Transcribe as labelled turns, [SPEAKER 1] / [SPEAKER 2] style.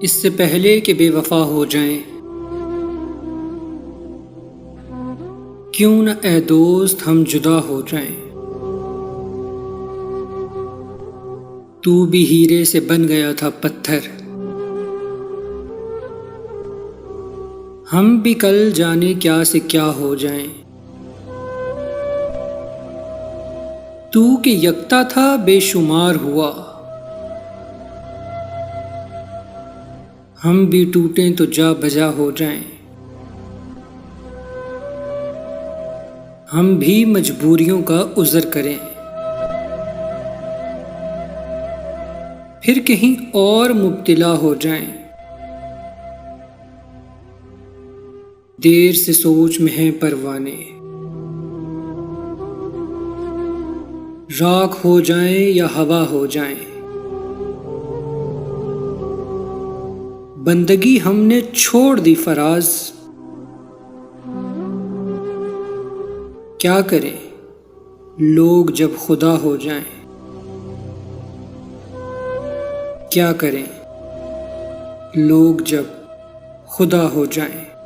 [SPEAKER 1] इससे पहले कि बेवफा हो जाएं। क्यों न ए दोस्त हम जुदा हो जाएं। तू भी हीरे से बन गया था पत्थर, हम भी कल जाने क्या से क्या हो जाएं। तू के यकता था बेशुमार हुआ, हम भी टूटें तो जा बजा हो जाएं। हम भी मजबूरियों का उज़र करें, फिर कहीं और मुब्तिला हो जाएं। देर से सोच में हैं परवाने, राख हो जाएं या हवा हो जाएं। बंदगी हमने छोड़ दी फराज, क्या करें लोग जब खुदा हो जाएं। क्या करें लोग जब खुदा हो जाएं।